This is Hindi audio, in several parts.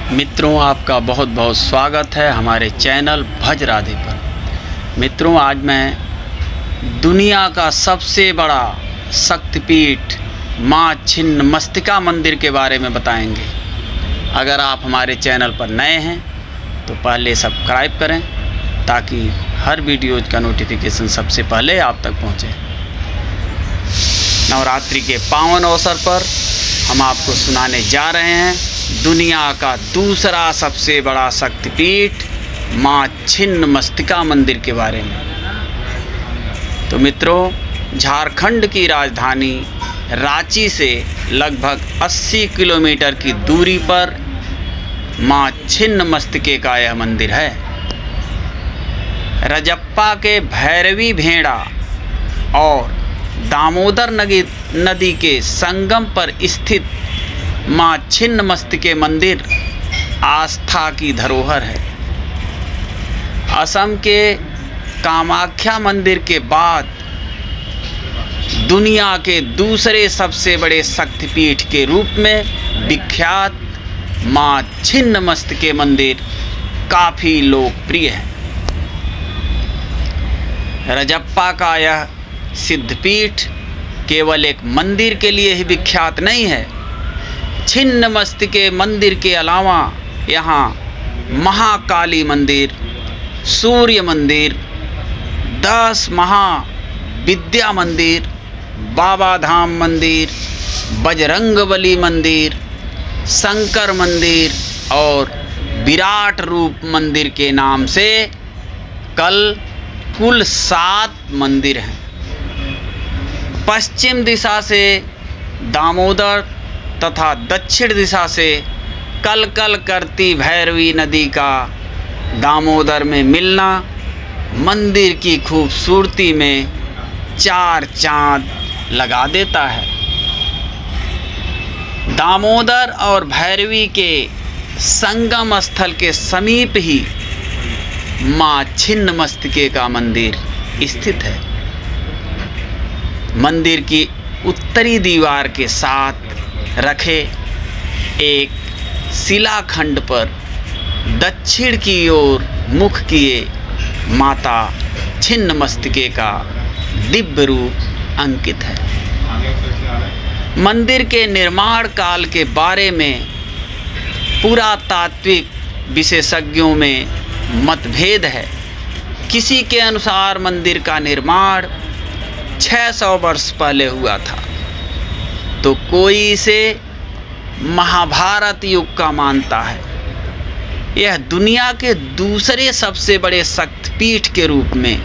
मित्रों, आपका बहुत बहुत स्वागत है हमारे चैनल भज राधे पर। मित्रों, आज मैं दुनिया का सबसे बड़ा शक्तिपीठ माँ छिन्नमस्तिका मंदिर के बारे में बताएंगे। अगर आप हमारे चैनल पर नए हैं तो पहले सब्सक्राइब करें ताकि हर वीडियो का नोटिफिकेशन सबसे पहले आप तक पहुँचे। नवरात्रि के पावन अवसर पर हम आपको सुनाने जा रहे हैं दुनिया का दूसरा सबसे बड़ा शक्तिपीठ माँ छिन्नमस्तिका मंदिर के बारे में। तो मित्रों, झारखंड की राजधानी रांची से लगभग 80 किलोमीटर की दूरी पर माँ छिन्नमस्तिके का यह मंदिर है। रजप्पा के भैरवी भेड़ा और दामोदर नदी के संगम पर स्थित माँ छिन्नमस्तिके मंदिर आस्था की धरोहर है। असम के कामाख्या मंदिर के बाद दुनिया के दूसरे सबसे बड़े शक्तिपीठ के रूप में विख्यात माँ छिन्नमस्तिके मंदिर काफ़ी लोकप्रिय है। रजप्पा का यह सिद्धपीठ केवल एक मंदिर के लिए ही विख्यात नहीं है। छिन्नमस्तिके मंदिर के अलावा यहाँ महाकाली मंदिर, सूर्य मंदिर, 10 महाविद्या मंदिर, बाबा धाम मंदिर, बजरंगबली मंदिर, शंकर मंदिर और विराट रूप मंदिर के नाम से कुल 7 मंदिर हैं। पश्चिम दिशा से दामोदर तथा दक्षिण दिशा से कलकल करती भैरवी नदी का दामोदर में मिलना मंदिर की खूबसूरती में 4 चांद लगा देता है। दामोदर और भैरवी के संगम स्थल के समीप ही माँ छिन्नमस्तिके का मंदिर स्थित है। मंदिर की उत्तरी दीवार के साथ रखे एक शिलाखंड पर दक्षिण की ओर मुख किए माता छिन्नमस्तिके का दिव्य रूप अंकित है। मंदिर के निर्माण काल के बारे में पुरातात्विक विशेषज्ञों में मतभेद है। किसी के अनुसार मंदिर का निर्माण 600 वर्ष पहले हुआ था, तो कोई इसे महाभारत युग का मानता है। यह दुनिया के दूसरे सबसे बड़े शक्तिपीठ के रूप में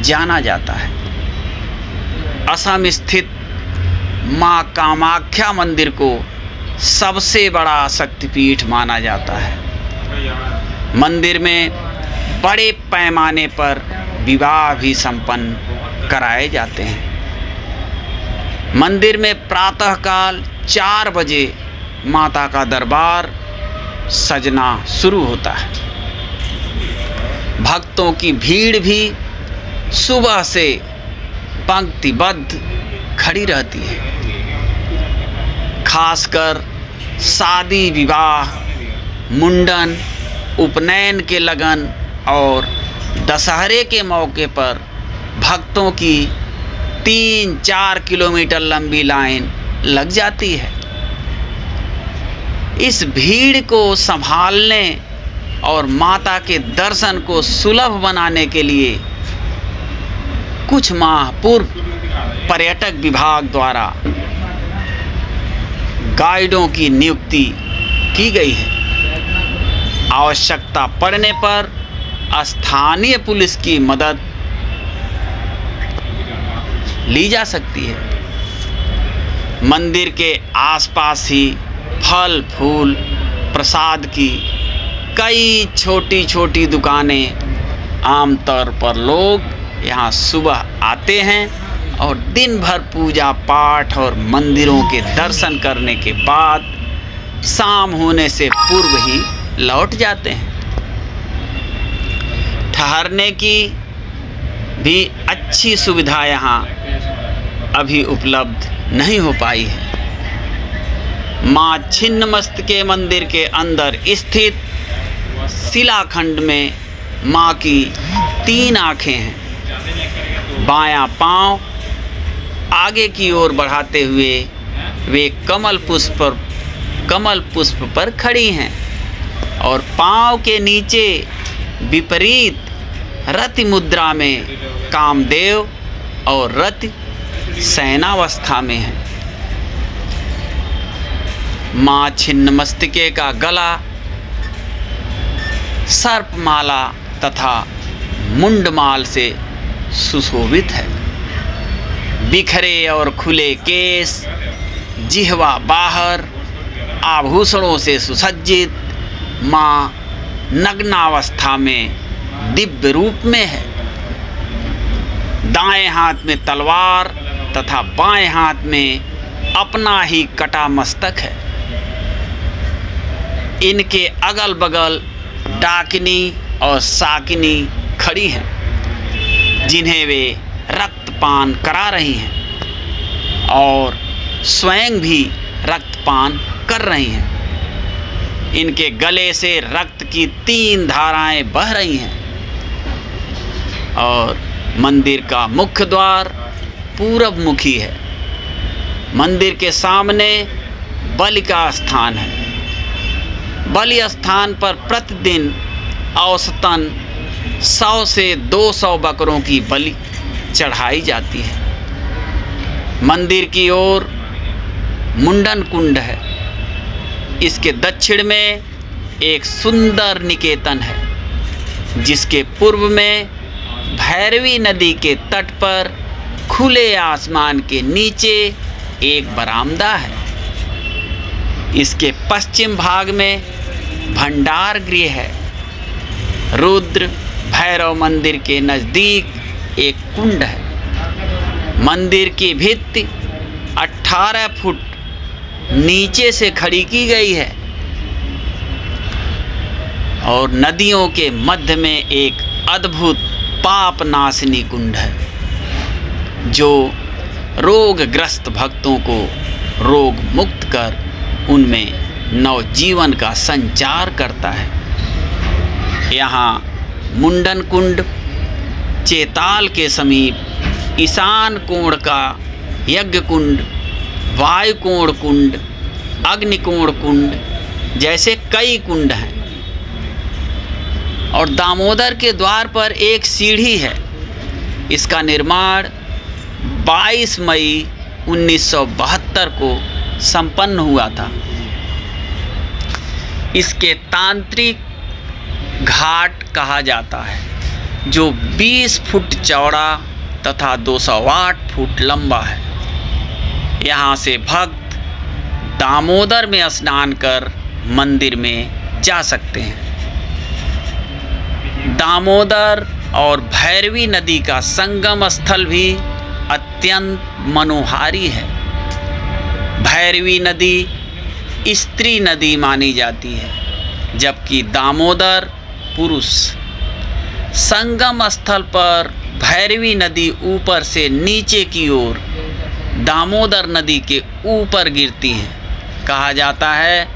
जाना जाता है। असम स्थित माँ कामाख्या मंदिर को सबसे बड़ा शक्तिपीठ माना जाता है। मंदिर में बड़े पैमाने पर विवाह भी संपन्न कराए जाते हैं। मंदिर में प्रातःकाल 4 बजे माता का दरबार सजना शुरू होता है। भक्तों की भीड़ भी सुबह से पंक्तिबद्ध खड़ी रहती है। खासकर शादी विवाह, मुंडन, उपनयन के लगन और दशहरे के मौके पर भक्तों की 3-4 किलोमीटर लंबी लाइन लग जाती है। इस भीड़ को संभालने और माता के दर्शन को सुलभ बनाने के लिए कुछ माह पूर्व पर्यटक विभाग द्वारा गाइडों की नियुक्ति की गई है। आवश्यकता पड़ने पर स्थानीय पुलिस की मदद ली जा सकती है। मंदिर के आसपास ही फल फूल प्रसाद की कई छोटी छोटी दुकानें। आमतौर पर लोग यहाँ सुबह आते हैं और दिन भर पूजा पाठ और मंदिरों के दर्शन करने के बाद शाम होने से पूर्व ही लौट जाते हैं। ठहरने की भी अच्छी सुविधा यहाँ अभी उपलब्ध नहीं हो पाई है। माँ छिन्नमस्तिके मंदिर के अंदर स्थित शिलाखंड में माँ की 3 आँखें हैं। बायां पांव आगे की ओर बढ़ाते हुए वे कमल पुष्प पर खड़ी हैं और पांव के नीचे विपरीत रति मुद्रा में कामदेव और रति शयनावस्था में है। माँ छिन्नमस्तिके का गला सर्पमाला तथा मुंडमाल से सुशोभित है। बिखरे और खुले केस, जिह्वा बाहर, आभूषणों से सुसज्जित माँ नग्नावस्था में दिव्य रूप में है। दाएं हाथ में तलवार तथा बाएं हाथ में अपना ही कटा मस्तक है। इनके अगल बगल डाकिनी और साकिनी खड़ी हैं, जिन्हें वे रक्तपान करा रही हैं और स्वयं भी रक्तपान कर रही हैं। इनके गले से रक्त की 3 धाराएं बह रही हैं और मंदिर का मुख्य द्वार पूरब मुखी है। मंदिर के सामने बलि का स्थान है। बलि स्थान पर प्रतिदिन औसतन 100 से 200 बकरों की बलि चढ़ाई जाती है। मंदिर की ओर मुंडन कुंड है। इसके दक्षिण में एक सुंदर निकेतन है, जिसके पूर्व में भैरवी नदी के तट पर खुले आसमान के नीचे एक बरामदा है। इसके पश्चिम भाग में भंडार गृह है। रुद्र भैरव मंदिर के नज़दीक एक कुंड है। मंदिर की भित्ति 18 फुट नीचे से खड़ी की गई है और नदियों के मध्य में एक अद्भुत पाप नाशनी कुंड है, जो रोगग्रस्त भक्तों को रोग मुक्त कर उनमें नवजीवन का संचार करता है। यहाँ मुंडन कुंड चेताल के समीप ईशान कोण का यज्ञ कुंड, वायुकोण कुंड, अग्निकोण कुंड जैसे कई कुंड हैं और दामोदर के द्वार पर एक सीढ़ी है। इसका निर्माण 22 मई 1972 को संपन्न हुआ था। इसके तांत्रिक घाट कहा जाता है, जो 20 फुट चौड़ा तथा 208 फुट लंबा है। यहाँ से भक्त दामोदर में स्नान कर मंदिर में जा सकते हैं। दामोदर और भैरवी नदी का संगम स्थल भी अत्यंत मनोहारी है। भैरवी नदी स्त्री नदी मानी जाती है, जबकि दामोदर पुरुष। संगम स्थल पर भैरवी नदी ऊपर से नीचे की ओर दामोदर नदी के ऊपर गिरती है। कहा जाता है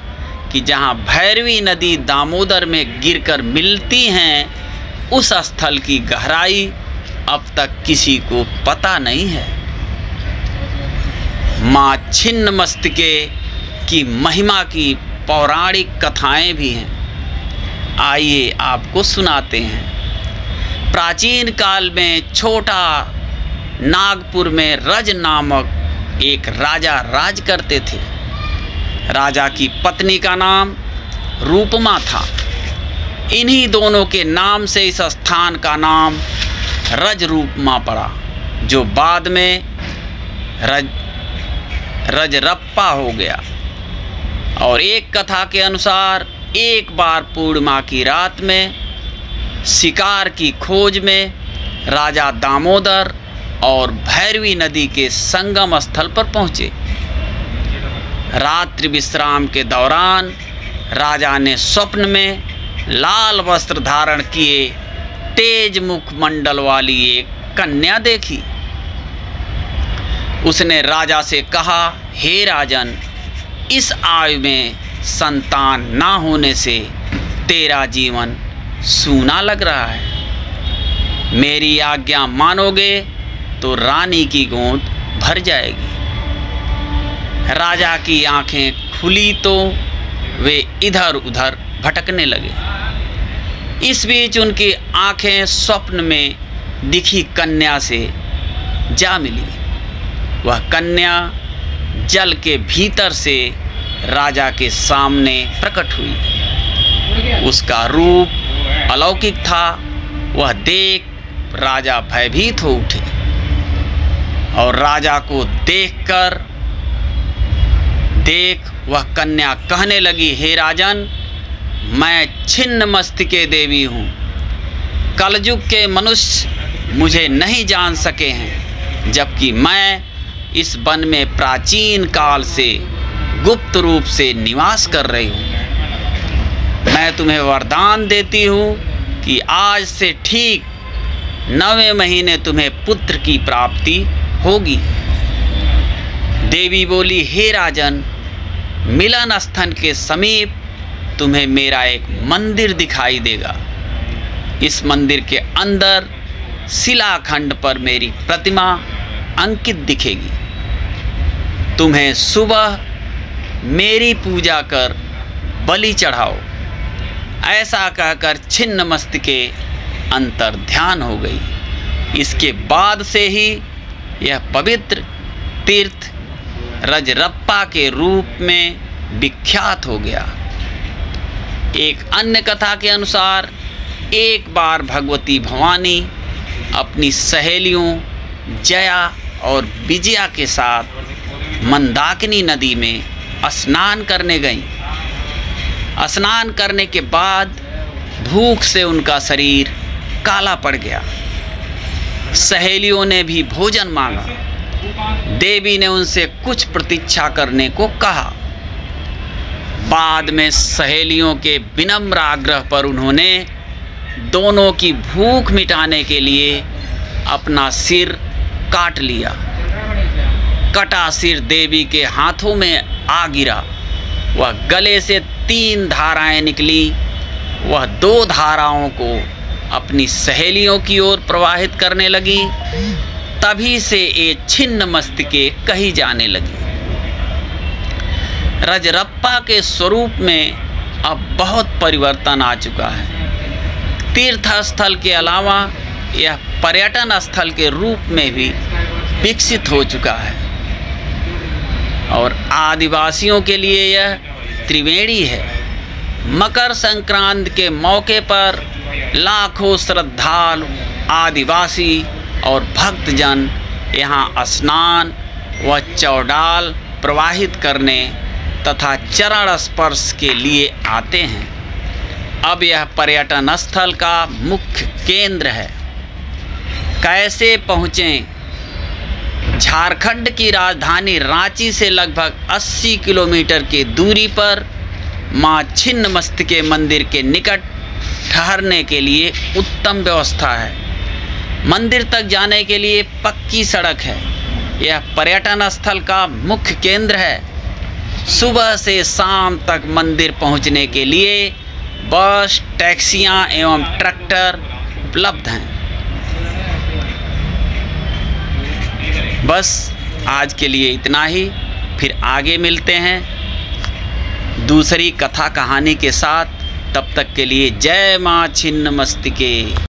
कि जहाँ भैरवी नदी दामोदर में गिरकर मिलती हैं, उस स्थल की गहराई अब तक किसी को पता नहीं है। माँ छिन्नमस्तिके की महिमा की पौराणिक कथाएं भी हैं। आइए आपको सुनाते हैं। प्राचीन काल में छोटा नागपुर में रज नामक एक राजा राज करते थे। राजा की पत्नी का नाम रूपमा था। इन्हीं दोनों के नाम से इस स्थान का नाम रजरूपमा पड़ा, जो बाद में रजरप्पा हो गया। और एक कथा के अनुसार एक बार पूर्णिमा की रात में शिकार की खोज में राजा दामोदर और भैरवी नदी के संगम स्थल पर पहुँचे। रात्रि विश्राम के दौरान राजा ने स्वप्न में लाल वस्त्र धारण किए तेज मुखमंडल वाली एक कन्या देखी। उसने राजा से कहा, हे राजन, इस आयु में संतान ना होने से तेरा जीवन सूना लग रहा है। मेरी आज्ञा मानोगे तो रानी की गोद भर जाएगी। राजा की आंखें खुली तो वे इधर उधर भटकने लगे। इस बीच उनकी आंखें स्वप्न में दिखी कन्या से जा मिली। वह कन्या जल के भीतर से राजा के सामने प्रकट हुई। उसका रूप अलौकिक था। वह देख राजा भयभीत हो उठे और राजा को देख वह कन्या कहने लगी, हे राजन, मैं छिन्न मस्तिके देवी हूँ। कलयुग के मनुष्य मुझे नहीं जान सके हैं, जबकि मैं इस वन में प्राचीन काल से गुप्त रूप से निवास कर रही हूँ। मैं तुम्हें वरदान देती हूँ कि आज से ठीक 9वें महीने तुम्हें पुत्र की प्राप्ति होगी। देवी बोली, हे राजन, मिलन स्थल के समीप तुम्हें मेरा एक मंदिर दिखाई देगा। इस मंदिर के अंदर शिलाखंड पर मेरी प्रतिमा अंकित दिखेगी। तुम्हें सुबह मेरी पूजा कर बलि चढ़ाओ। ऐसा कहकर छिन्न मस्तिके अंतर ध्यान हो गई। इसके बाद से ही यह पवित्र तीर्थ रजरप्पा के रूप में विख्यात हो गया। एक अन्य कथा के अनुसार एक बार भगवती भवानी अपनी सहेलियों जया और विजया के साथ मंदाकिनी नदी में स्नान करने गईं। स्नान करने के बाद भूख से उनका शरीर काला पड़ गया। सहेलियों ने भी भोजन मांगा। देवी ने उनसे कुछ प्रतीक्षा करने को कहा। बाद में सहेलियों के विनम्र आग्रह पर उन्होंने दोनों की भूख मिटाने के लिए अपना सिर काट लिया। कटा सिर देवी के हाथों में आ गिरा। वह गले से 3 धाराएं निकली। वह 2 धाराओं को अपनी सहेलियों की ओर प्रवाहित करने लगी। तभी से ये छिन्न मस्तिके कही जाने लगी। रजरप्पा के स्वरूप में अब बहुत परिवर्तन आ चुका है। तीर्थ स्थल के अलावा यह पर्यटन स्थल के रूप में भी विकसित हो चुका है और आदिवासियों के लिए यह त्रिवेणी है। मकर संक्रांति के मौके पर लाखों श्रद्धालु, आदिवासी और भक्तजन यहाँ स्नान व चौडाल प्रवाहित करने तथा चरण स्पर्श के लिए आते हैं। अब यह पर्यटन स्थल का मुख्य केंद्र है। कैसे पहुँचें? झारखंड की राजधानी रांची से लगभग 80 किलोमीटर की दूरी पर माँ छिन्न मस्तिके मंदिर के निकट ठहरने के लिए उत्तम व्यवस्था है। मंदिर तक जाने के लिए पक्की सड़क है। यह पर्यटन स्थल का मुख्य केंद्र है। सुबह से शाम तक मंदिर पहुंचने के लिए बस, टैक्सियां एवं ट्रैक्टर उपलब्ध हैं। बस आज के लिए इतना ही। फिर आगे मिलते हैं दूसरी कथा कहानी के साथ। तब तक के लिए जय माँ छिन्न मस्तिके।